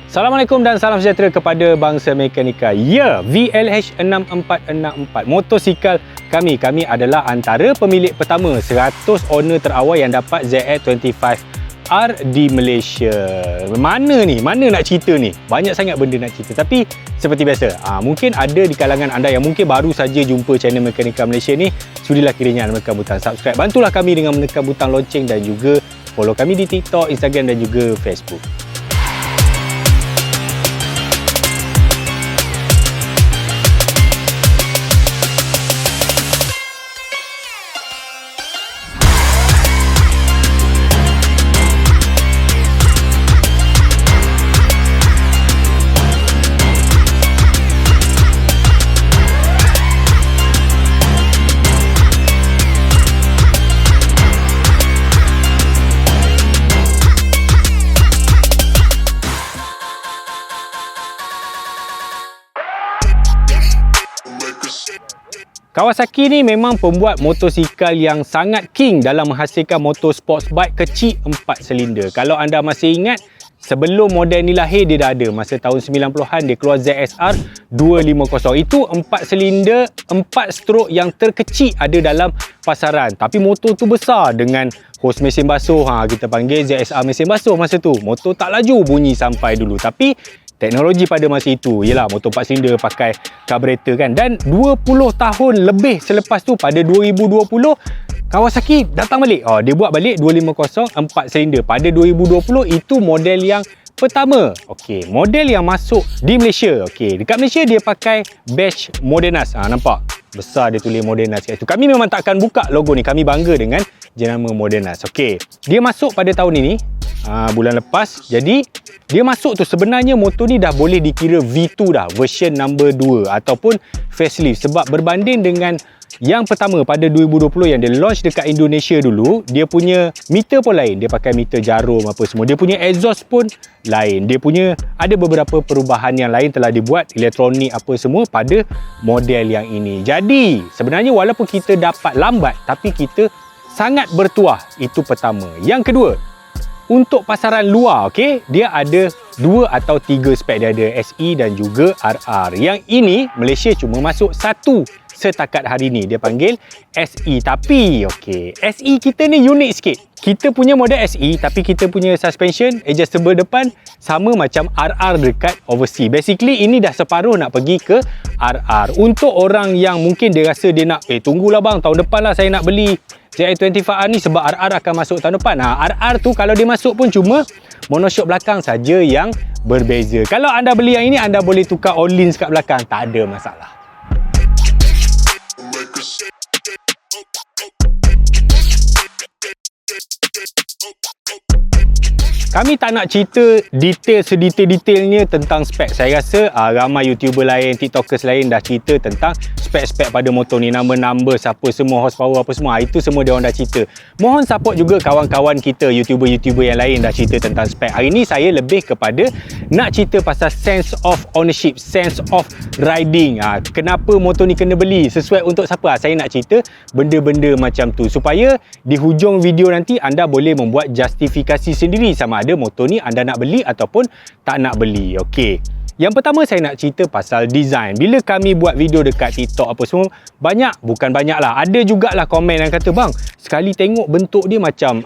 Assalamualaikum dan salam sejahtera kepada bangsa mekanika. Ya, VLH 6464 motosikal kami. Kami adalah antara pemilik pertama 100 owner terawal yang dapat ZX25R di Malaysia. Mana nak cerita ni? Banyak sangat benda nak cerita. Tapi seperti biasa, mungkin ada di kalangan anda yang mungkin baru saja jumpa channel Mekanika Malaysia ni. Sudilah kiranya anda menekan butang subscribe. Bantulah kami dengan menekan butang lonceng dan juga follow kami di TikTok, Instagram dan juga Facebook. Kawasaki ni memang pembuat motosikal yang sangat king dalam menghasilkan motor sports bike kecil 4 silinder. Kalau anda masih ingat, sebelum model ni lahir dia dah ada. Masa tahun 90-an dia keluar ZSR 250. Itu 4 silinder, 4 strok yang terkecil ada dalam pasaran. Tapi motor tu besar dengan hos mesin basuh. Kita panggil ZSR mesin basuh masa tu. Motor tak laju bunyi sampai dulu. Tapi teknologi pada masa itu ialah motor 4 silinder pakai karburator kan. Dan 20 tahun lebih selepas tu pada 2020 Kawasaki datang balik. Dia buat balik 250 4 silinder. Pada 2020 itu model yang pertama. Okey, model yang masuk di Malaysia. Okey, dekat Malaysia dia pakai badge Modenas. Nampak? Besar dia tulis Modenas kat situ. Kami memang takkan buka logo ni. Kami bangga dengan jenama Modenas. Okey, dia masuk pada tahun ini. Bulan lepas. Jadi dia masuk tu sebenarnya motor ni dah boleh dikira V2 dah, version number 2 ataupun facelift, sebab berbanding dengan yang pertama pada 2020 yang dia launch dekat Indonesia dulu, dia punya meter pun lain, dia pakai meter jarum apa semua, dia punya exhaust pun lain, dia punya ada beberapa perubahan yang lain telah dibuat, elektronik apa semua pada model yang ini. Jadi sebenarnya walaupun kita dapat lambat tapi kita sangat bertuah. Itu pertama. Yang kedua, untuk pasaran luar, okey, dia ada 2 atau 3 spek. Dia ada SE dan juga RR. Yang ini Malaysia cuma masuk satu setakat hari ni. Dia panggil SE. Tapi okey, SE kita ni unik sikit. Kita punya model SE tapi kita punya suspension adjustable depan sama macam RR dekat overseas. Basically ini dah separuh nak pergi ke RR. Untuk orang yang mungkin dia rasa dia nak tunggulah bang, tahun depan lah saya nak beli ZX25R ni sebab RR akan masuk tahun depan. RR tu kalau dia masuk pun cuma monoshock belakang saja yang berbeza. Kalau anda beli yang ini, anda boleh tukar all-lins kat belakang, tak ada masalah. Kami tak nak cerita sedetail-detailnya tentang spek. Saya rasa ramai YouTuber lain, TikTokers lain dah cerita tentang spek-spek pada motor ni. Number siapa semua, horsepower apa semua. Itu semua dia orang dah cerita. Mohon support juga kawan-kawan kita, YouTuber-YouTuber yang lain dah cerita tentang spek. Hari ni saya lebih kepada nak cerita pasal sense of ownership, sense of riding. Kenapa motor ni kena beli, sesuai untuk siapa. Saya nak cerita benda-benda macam tu supaya di hujung video nanti anda boleh membuat justifikasi sendiri sama ada motor ni anda nak beli ataupun tak nak beli. Okey. Yang pertama saya nak cerita pasal design. Bila kami buat video dekat TikTok apa semua, bukan banyak lah, ada jugalah komen yang kata, bang, sekali tengok bentuk dia macam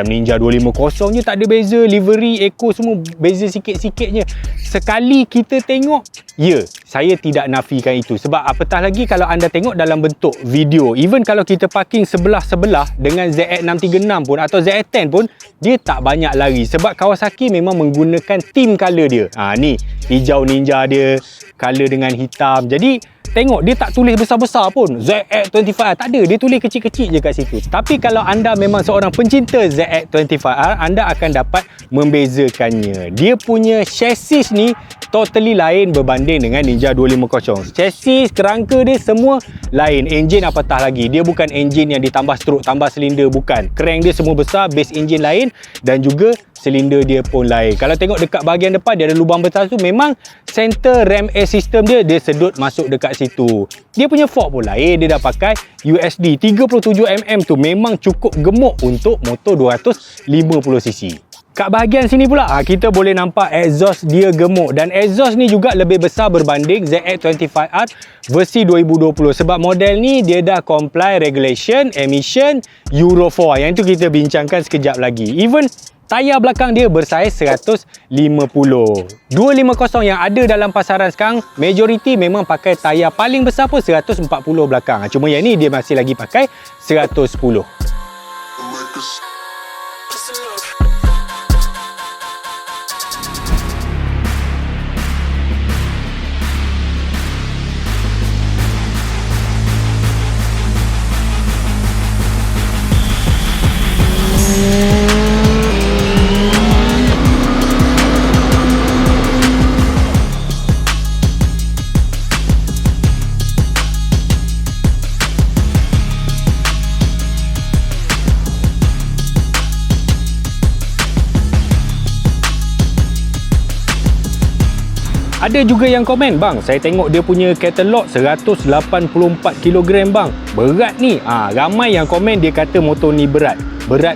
Ninja 250 je, tak ada beza, livery, eco semua beza sikit-sikitnya. Sekali kita tengok, ya, saya tidak nafikan itu. Sebab apatah lagi kalau anda tengok dalam bentuk video, even kalau kita parking sebelah-sebelah dengan ZX636 pun atau ZX10 pun, dia tak banyak lari. Sebab Kawasaki memang menggunakan theme color dia. Ni hijau ninja dia, color dengan hitam. Jadi tengok dia tak tulis besar-besar pun ZX25R, tak ada, dia tulis kecil-kecil je kat situ. Tapi kalau anda memang seorang pencinta ZX25R, anda akan dapat membezakannya. Dia punya chassis ni totally lain berbanding dengan Ninja 250. Chassis, kerangka dia semua lain. Enjin apatah lagi, dia bukan enjin yang ditambah strok, tambah silinder, bukan. Crank dia semua besar, base enjin lain dan juga silinder dia pun lain. Kalau tengok dekat bahagian depan dia ada lubang besar tu, memang center ram air system dia sedut masuk dekat situ. Dia punya fork pun lain, dia dah pakai USD 37mm tu memang cukup gemuk untuk motor 250cc. Kat bahagian sini pula kita boleh nampak exhaust dia gemuk, dan exhaust ni juga lebih besar berbanding ZX25R versi 2020 sebab model ni dia dah comply regulation emission Euro 4 yang itu kita bincangkan sekejap lagi. Even tayar belakang dia bersaiz 150. 250 yang ada dalam pasaran sekarang majoriti memang pakai tayar paling besar pun 140 belakang. Cuma yang ni dia masih lagi pakai 110. Ada juga yang komen, bang, saya tengok dia punya katalog 184 kg bang, berat ni. Ramai yang komen dia kata motor ni berat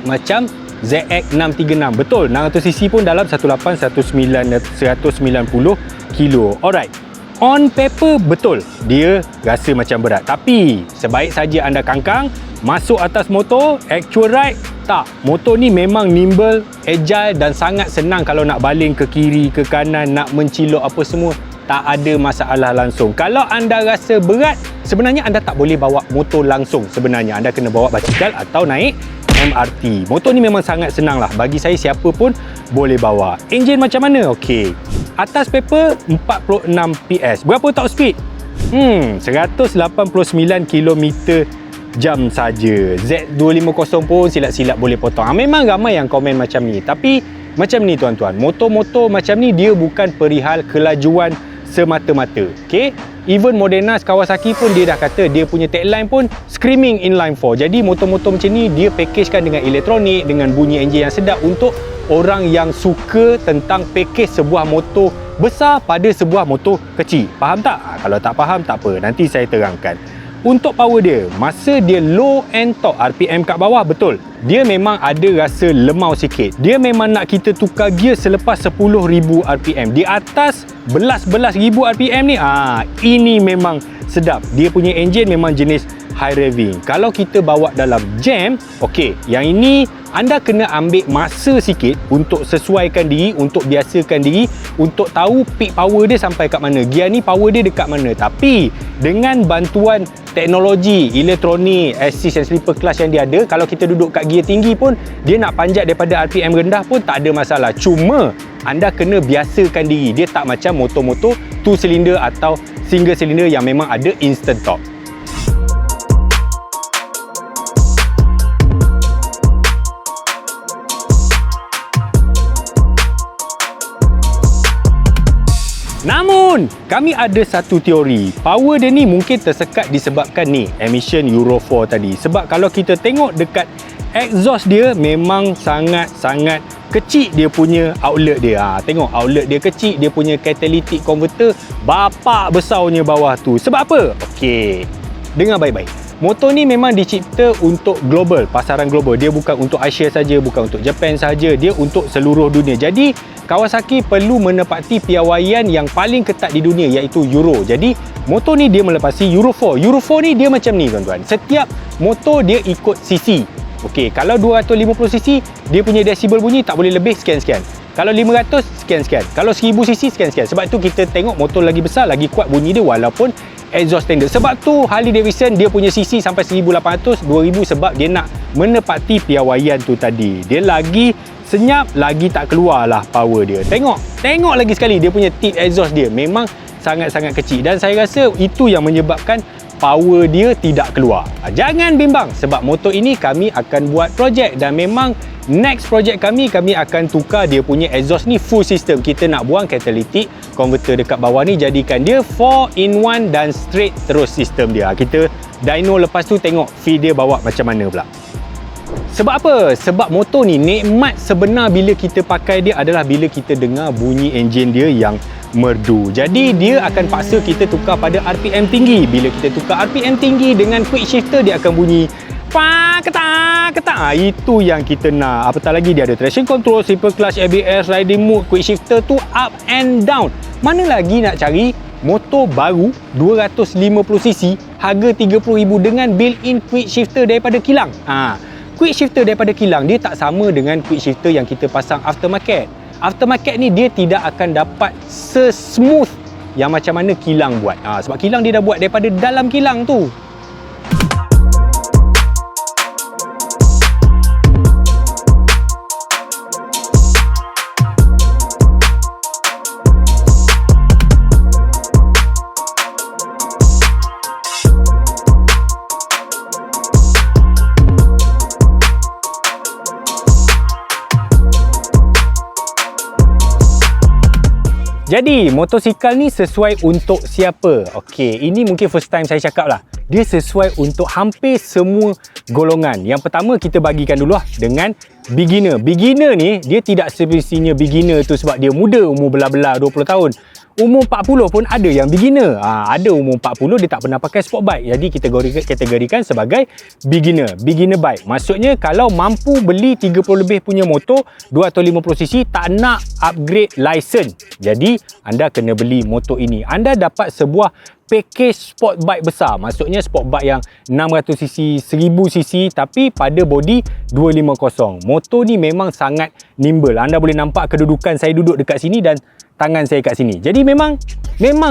macam ZX636. Betul, 600cc pun dalam 190 kilo. Alright, on paper betul dia rasa macam berat, tapi sebaik saja anda kangkang masuk atas motor, actual ride tak. Motor ni memang nimble, agile dan sangat senang kalau nak baling ke kiri, ke kanan, nak mencilok apa semua, tak ada masalah langsung. Kalau anda rasa berat, sebenarnya anda tak boleh bawa motor langsung. Sebenarnya anda kena bawa basikal atau naik MRT. Motor ni memang sangat senang lah. Bagi saya, siapa pun boleh bawa. Enjin macam mana? Okey, atas paper 46 PS. Berapa top speed? 189 km/jam saja. Z250 pun silap-silap boleh potong. Memang ramai yang komen macam ni. Tapi macam ni tuan-tuan, motor-motor macam ni dia bukan perihal kelajuan semata-mata. Okay? Even Modena Kawasaki pun dia dah kata dia punya tagline pun Screaming Inline 4. Jadi motor-motor macam ni dia packagekan dengan elektronik, dengan bunyi enjin yang sedap untuk orang yang suka tentang package sebuah motor besar pada sebuah motor kecil. Faham tak? Kalau tak faham tak apa, nanti saya terangkan. Untuk power dia, masa dia low and top RPM kat bawah, betul, dia memang ada rasa lemau sikit. Dia memang nak kita tukar gear selepas 10,000 RPM. Di atas belas-belas ribu RPM ni, ini memang sedap. Dia punya enjin memang jenis high revving. Kalau kita bawa dalam jam, okey, yang ini anda kena ambil masa sikit untuk sesuaikan diri, untuk biasakan diri, untuk tahu peak power dia sampai kat mana, gear ni power dia dekat mana. Tapi dengan bantuan teknologi elektronik, assist and slipper clutch yang dia ada, kalau kita duduk kat gear tinggi pun, dia nak panjat daripada RPM rendah pun tak ada masalah. Cuma anda kena biasakan diri. Dia tak macam motor-motor 2 cylinder atau single cylinder yang memang ada instant torque. Namun, kami ada satu teori. Power dia ni mungkin tersekat disebabkan ni, emission Euro 4 tadi. Sebab kalau kita tengok dekat exhaust dia, memang sangat-sangat kecil dia punya outlet dia. Tengok outlet dia kecil, dia punya catalytic converter bapak besarnya bawah tu. Sebab apa? Okey, dengar baik-baik. Motor ni memang dicipta untuk global, pasaran global. Dia bukan untuk Asia saja, bukan untuk Japan saja, dia untuk seluruh dunia. Jadi Kawasaki perlu menepati piawaian yang paling ketat di dunia, iaitu Euro. Jadi motor ni dia melepasi Euro 4. Euro 4 ni dia macam ni tuan-tuan. Setiap motor dia ikut cc. Okey, kalau 250cc dia punya desibel bunyi tak boleh lebih sekian-sekian. Kalau 500 sekian-sekian. Kalau 1000cc sekian-sekian. Sebab tu kita tengok motor lagi besar, lagi kuat bunyi dia walaupun exhaust standard. Sebab tu Harley Davidson dia punya cc sampai 1800, 2000 sebab dia nak menepati piawaian tu tadi. Dia lagi senyap, lagi tak keluar lah power dia. Tengok lagi sekali dia punya tip exhaust dia memang sangat-sangat kecil, dan saya rasa itu yang menyebabkan power dia tidak keluar. Jangan bimbang sebab motor ini kami akan buat projek, dan memang next projek kami akan tukar dia punya exhaust ni full system. Kita nak buang catalytic converter dekat bawah ni, jadikan dia 4-in-1 dan straight terus sistem dia. Kita dyno lepas tu tengok feel dia bawa macam mana pula. Sebab apa? Sebab motor ni nikmat sebenar bila kita pakai dia adalah bila kita dengar bunyi enjin dia yang merdu. Jadi dia akan paksa kita tukar pada RPM tinggi. Bila kita tukar RPM tinggi dengan quick shifter, dia akan bunyi Itu yang kita nak. Apatah lagi dia ada traction control, simple clutch, ABS, riding mode, quick shifter tu up and down. Mana lagi nak cari motor baru 250cc harga 30,000 dengan built-in quick shifter daripada kilang. Quick shifter daripada kilang dia tak sama dengan quick shifter yang kita pasang aftermarket. Aftermarket ni dia tidak akan dapat se-smooth yang macam mana kilang buat. Sebab kilang dia dah buat daripada dalam kilang tu. Jadi, motosikal ni sesuai untuk siapa? Okey, ini mungkin first time saya cakap lah. Dia sesuai untuk hampir semua golongan. Yang pertama, kita bagikan dulu lah dengan beginner. Beginner ni, dia tidak semestinya beginner tu sebab dia muda, umur belah-belah 20 tahun. Umur 40 pun ada yang beginner. Ada umur 40 dia tak pernah pakai sport bike. Jadi kita kategorikan sebagai beginner. Beginner bike. Maksudnya kalau mampu beli 30 lebih punya motor 250cc tak nak upgrade license. Jadi anda kena beli motor ini. Anda dapat sebuah package sport bike besar. Maksudnya sport bike yang 600cc, 1000cc tapi pada body 250. Motor ni memang sangat nimble. Anda boleh nampak kedudukan saya duduk dekat sini dan tangan saya kat sini. Jadi memang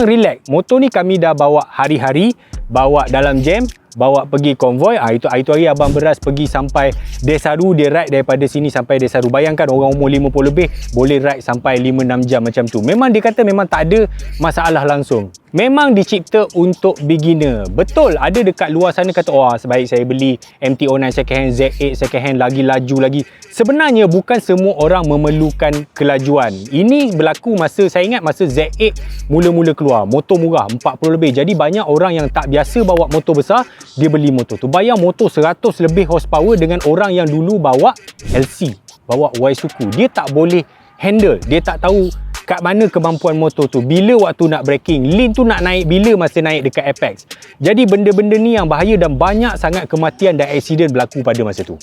relax. Motor ni kami dah bawa hari-hari, bawa dalam jam, bawa pergi konvoi. Itu hari abang beras pergi sampai Desaru, dia ride daripada sini sampai Desaru. Bayangkan orang umur 50 lebih boleh ride sampai 5-6 jam macam tu. Memang dia kata memang tak ada masalah langsung. Memang dicipta untuk beginner. Betul, ada dekat luar sana kata, sebaik saya beli MT-09 second hand, Z8 second hand lagi laju lagi. Sebenarnya bukan semua orang memerlukan kelajuan. Ini berlaku saya ingat masa Z8 mula-mula keluar. Motor murah, 40 lebih. Jadi banyak orang yang tak biasa bawa motor besar, dia beli motor tu. Bayang motor 100 lebih horsepower dengan orang yang dulu bawa LC, bawa Waisuku. Dia tak boleh handle, dia tak tahu kat mana kemampuan motor tu, bila waktu nak braking, lean tu nak naik bila masa naik dekat apex. Jadi benda-benda ni yang bahaya dan banyak sangat kematian dan aksiden berlaku pada masa tu.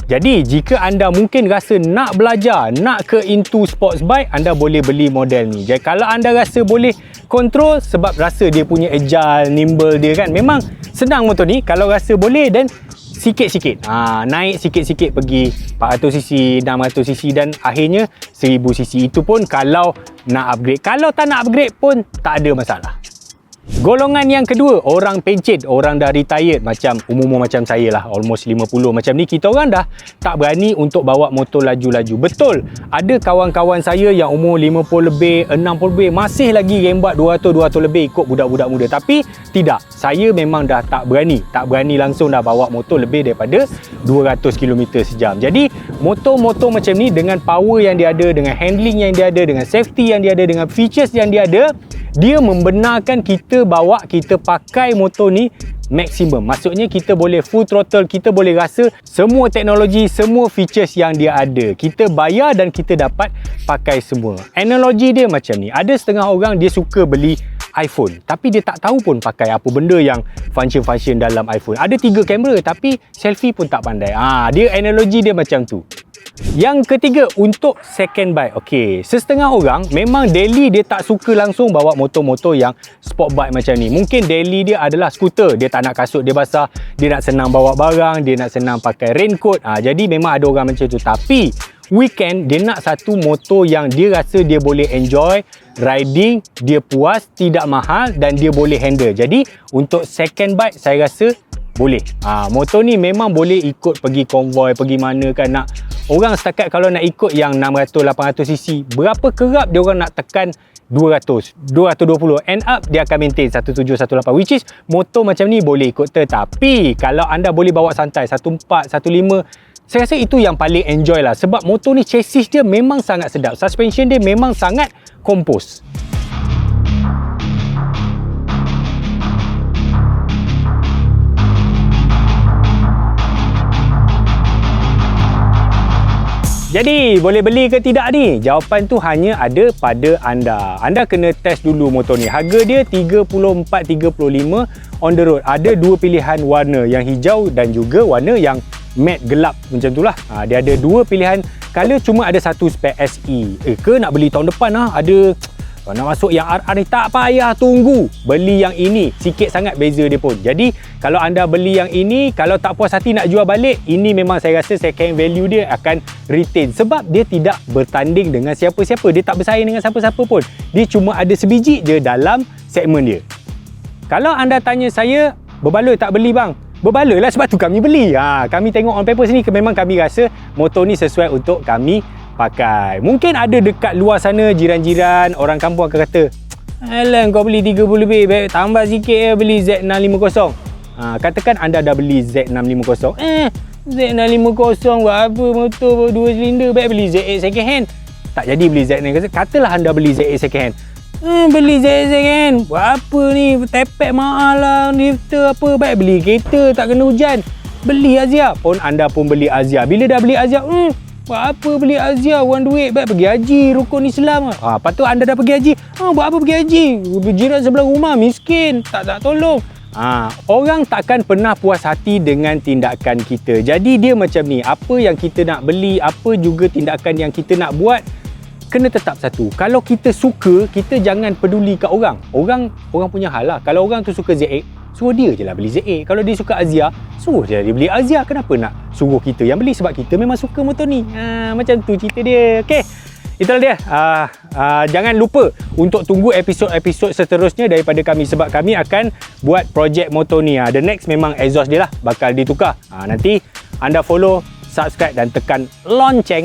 Jadi jika anda mungkin rasa nak belajar, nak ke into sports bike, anda boleh beli model ni. Jadi kalau anda rasa boleh control sebab rasa dia punya agile, nimble dia kan, memang senang motor ni. Kalau rasa boleh dan sikit-sikit naik sikit-sikit pergi 400cc, 600cc dan akhirnya 1000cc. Itu pun kalau nak upgrade. Kalau tak nak upgrade pun tak ada masalah. Golongan yang kedua, orang pencet, orang dah retired macam umur macam saya lah, almost 50 macam ni. Kita orang dah tak berani untuk bawa motor laju-laju. Betul, ada kawan-kawan saya yang umur 50 lebih, 60 lebih masih lagi rembat 200 lebih ikut budak-budak muda. Tapi tidak, saya memang dah tak berani langsung dah bawa motor lebih daripada 200km sejam. Jadi motor-motor macam ni dengan power yang dia ada, dengan handling yang dia ada, dengan safety yang dia ada, dengan features yang dia ada, dia membenarkan kita pakai motor ni maksimum. Maksudnya kita boleh full throttle, kita boleh rasa semua teknologi, semua features yang dia ada. Kita bayar dan kita dapat pakai semua. Analogi dia macam ni. Ada setengah orang dia suka beli iPhone tapi dia tak tahu pun pakai apa benda yang function-function dalam iPhone. Ada 3 kamera tapi selfie pun tak pandai. Dia analogi dia macam tu. Yang ketiga, untuk second bike. Okey, setengah orang memang daily dia tak suka langsung bawa motor-motor yang sport bike macam ni. Mungkin daily dia adalah skuter. Dia tak nak kasut dia basah, dia nak senang bawa barang, dia nak senang pakai raincoat. Jadi memang ada orang macam tu. Tapi weekend dia nak satu motor yang dia rasa dia boleh enjoy riding, dia puas, tidak mahal dan dia boleh handle. Jadi untuk second bike saya rasa boleh. Motor ni memang boleh ikut pergi konvoi, pergi mana kan nak. Orang setakat kalau nak ikut yang 600-800cc, berapa kerap dia orang nak tekan 200, 220, end up dia akan maintain 1718, which is motor macam ni boleh ikut. Tetapi kalau anda boleh bawa santai 14, 15, saya rasa itu yang paling enjoy lah. Sebab motor ni chassis dia memang sangat sedap, suspension dia memang sangat kompos. Jadi, boleh beli ke tidak ni? Jawapan tu hanya ada pada anda. Anda kena test dulu motor ni. Harga dia 34-35 on the road. Ada dua pilihan warna, yang hijau dan juga warna yang matte gelap macam tu lah. Dia ada dua pilihan color, cuma ada satu spek SE. Ke nak beli tahun depan lah. Ada nak masuk yang RR ni, tak payah tunggu. Beli yang ini, sikit sangat beza dia pun. Jadi kalau anda beli yang ini, kalau tak puas hati nak jual balik, ini memang saya rasa second value dia akan retain. Sebab dia tidak bertanding dengan siapa-siapa. Dia tak bersaing dengan siapa-siapa pun. Dia cuma ada sebiji je dalam segmen dia. Kalau anda tanya saya, berbaloi tak beli bang? Berbaloi lah, sebab tu kami beli. Kami tengok on paper sini, memang kami rasa motor ni sesuai untuk kami pakai. Mungkin ada dekat luar sana jiran-jiran orang kampung akan kata, alah kau beli 30 lebih, baik tambah sikit beli Z650. Katakan anda dah beli Z650. Z650 buat apa motor 2 silinder, baik beli Z8 second hand. Tak jadi beli Z650. Katalah anda beli Z8 second hand. Beli Z8 second hand, buat apa ni, tepek mahal lah, lifter apa, baik beli kereta tak kena hujan. Beli Azia. Pun anda pun beli Azia. Bila dah beli Azia, buat apa beli Azia, orang duit, baik pergi haji, rukun Islam. Lepas tu anda dah pergi haji, buat apa pergi haji, jiran sebelah rumah miskin, tak tolong. Orang takkan pernah puas hati dengan tindakan kita. Jadi dia macam ni, apa yang kita nak beli, apa juga tindakan yang kita nak buat, kena tetap satu. Kalau kita suka, kita jangan peduli kat orang. Orang punya hal lah. Kalau orang tu suka Z8, suruh dia je lah beli Z8. Kalau dia suka Azia, suruh dia beli Azia. Kenapa nak suruh kita yang beli? Sebab kita memang suka motor ni. Macam tu cerita dia. Okey, itulah dia. Jangan lupa untuk tunggu episod-episod seterusnya daripada kami, sebab kami akan buat projek motor ni. The next memang exhaust dia lah bakal ditukar. Nanti anda follow, subscribe dan tekan lonceng